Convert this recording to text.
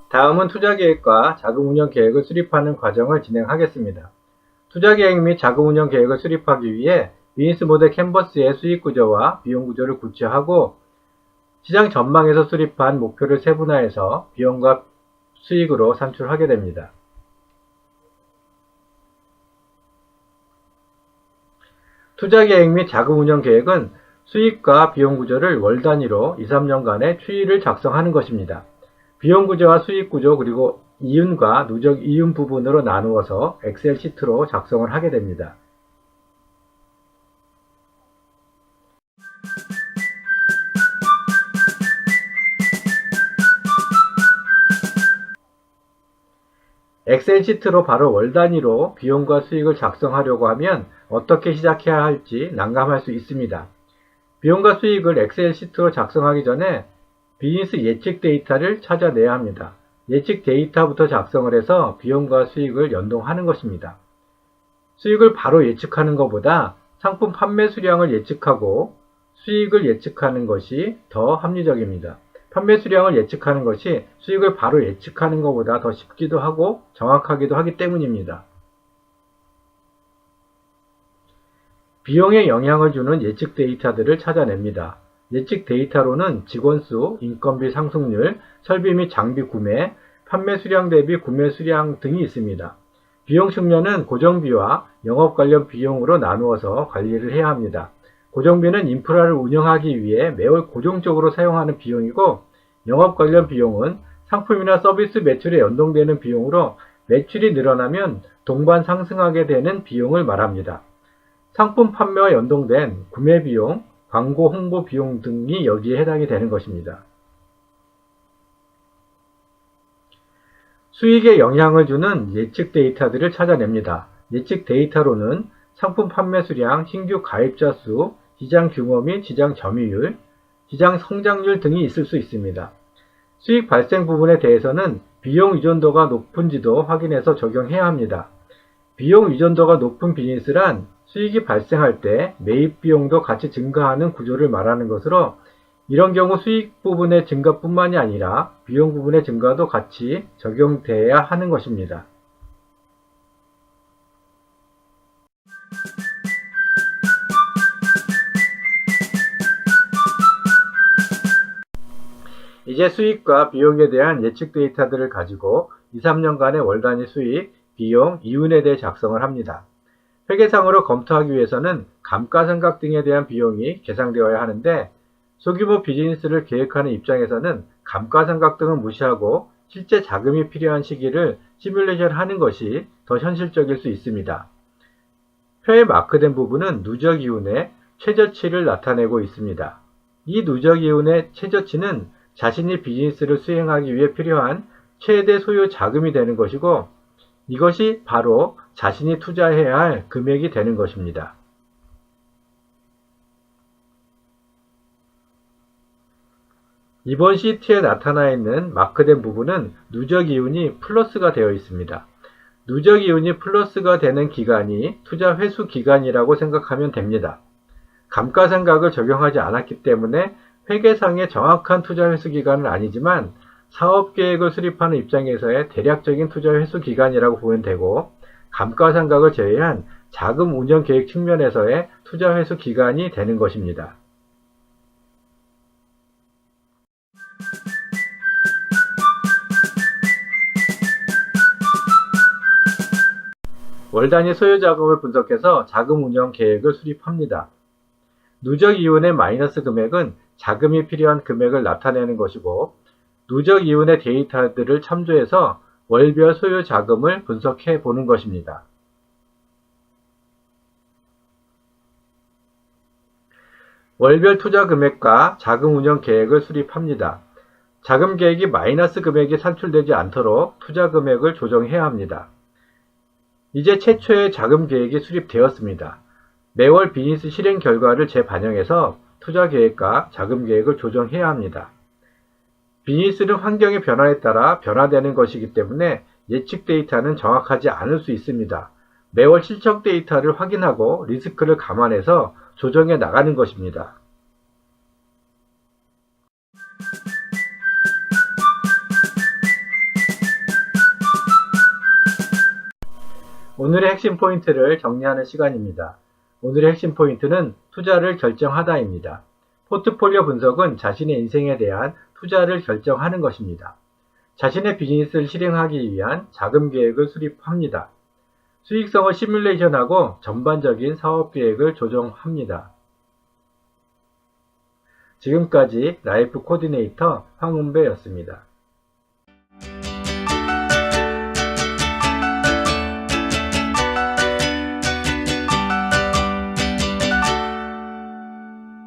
다음은 투자계획과 자금운용계획을 수립하는 과정을 진행하겠습니다. 투자계획 및 자금운용계획을 수립하기 위해 비즈니스 모델 캔버스의 수익구조와 비용구조를 구체화하고 시장 전망에서 수립한 목표를 세분화해서 비용과 수익으로 산출하게 됩니다. 투자계획 및 자금운용계획은 수익과 비용구조를 월 단위로 2, 3년간의 추이를 작성하는 것입니다. 비용구조와 수익구조 그리고 이윤과 누적 이윤 부분으로 나누어서 엑셀 시트로 작성을 하게 됩니다. 엑셀 시트로 바로 월 단위로 비용과 수익을 작성하려고 하면 어떻게 시작해야 할지 난감할 수 있습니다. 비용과 수익을 엑셀 시트로 작성하기 전에 비즈니스 예측 데이터를 찾아내야 합니다. 예측 데이터부터 작성을 해서 비용과 수익을 연동하는 것입니다. 수익을 바로 예측하는 것보다 상품 판매 수량을 예측하고 수익을 예측하는 것이 더 합리적입니다. 판매 수량을 예측하는 것이 수익을 바로 예측하는 것보다 더 쉽기도 하고 정확하기도 하기 때문입니다. 비용에 영향을 주는 예측 데이터들을 찾아냅니다. 예측 데이터로는 직원수, 인건비 상승률, 설비 및 장비 구매, 판매 수량 대비 구매 수량 등이 있습니다. 비용 측면은 고정비와 영업 관련 비용으로 나누어서 관리를 해야 합니다. 고정비는 인프라를 운영하기 위해 매월 고정적으로 사용하는 비용이고, 영업 관련 비용은 상품이나 서비스 매출에 연동되는 비용으로 매출이 늘어나면 동반 상승하게 되는 비용을 말합니다. 상품 판매와 연동된 구매 비용, 광고 홍보 비용 등이 여기에 해당이 되는 것입니다. 수익에 영향을 주는 예측 데이터들을 찾아냅니다. 예측 데이터로는 상품 판매 수량, 신규 가입자 수, 시장 규모 및 시장 점유율, 시장 성장률 등이 있을 수 있습니다. 수익 발생 부분에 대해서는 비용 의존도가 높은지도 확인해서 적용해야 합니다. 비용 의존도가 높은 비즈니스란 수익이 발생할 때 매입 비용도 같이 증가하는 구조를 말하는 것으로, 이런 경우 수익 부분의 증가뿐만이 아니라 비용 부분의 증가도 같이 적용돼야 하는 것입니다. 이제 수익과 비용에 대한 예측 데이터들을 가지고 2, 3년간의 월 단위 수익, 비용, 이윤에 대해 작성을 합니다. 회계상으로 검토하기 위해서는 감가상각 등에 대한 비용이 계상되어야 하는데, 소규모 비즈니스를 계획하는 입장에서는 감가상각 등은 무시하고 실제 자금이 필요한 시기를 시뮬레이션 하는 것이 더 현실적일 수 있습니다. 표에 마크된 부분은 누적 이윤의 최저치를 나타내고 있습니다. 이 누적 이윤의 최저치는 자신이 비즈니스를 수행하기 위해 필요한 최대 소요 자금이 되는 것이고, 이것이 바로 자신이 투자해야 할 금액이 되는 것입니다. 이번 시트에 나타나 있는 마크된 부분은 누적 이윤이 플러스가 되어 있습니다. 누적 이윤이 플러스가 되는 기간이 투자 회수 기간이라고 생각하면 됩니다. 감가상각을 적용하지 않았기 때문에 회계상의 정확한 투자 회수 기간은 아니지만 사업계획을 수립하는 입장에서의 대략적인 투자 회수 기간이라고 보면 되고, 감가상각을 제외한 자금 운영 계획 측면에서의 투자 회수 기간이 되는 것입니다. 월 단위 소요 자금을 분석해서 자금 운영 계획을 수립합니다. 누적 이윤의 마이너스 금액은 자금이 필요한 금액을 나타내는 것이고, 누적 이윤의 데이터들을 참조해서 월별 소요 자금을 분석해 보는 것입니다. 월별 투자 금액과 자금 운영 계획을 수립합니다. 자금 계획이 마이너스 금액이 산출되지 않도록 투자 금액을 조정해야 합니다. 이제 최초의 자금 계획이 수립되었습니다. 매월 비즈니스 실행 결과를 재반영해서 투자 계획과 자금 계획을 조정해야 합니다. 비즈니스는 환경의 변화에 따라 변화되는 것이기 때문에 예측 데이터는 정확하지 않을 수 있습니다. 매월 실적 데이터를 확인하고 리스크를 감안해서 조정해 나가는 것입니다. 오늘의 핵심 포인트를 정리하는 시간입니다. 오늘의 핵심 포인트는 투자를 결정하다입니다. 포트폴리오 분석은 자신의 인생에 대한 투자를 결정하는 것입니다. 자신의 비즈니스를 실행하기 위한 자금 계획을 수립합니다. 수익성을 시뮬레이션하고 전반적인 사업 계획을 조정합니다. 지금까지 라이프 코디네이터 황은배였습니다.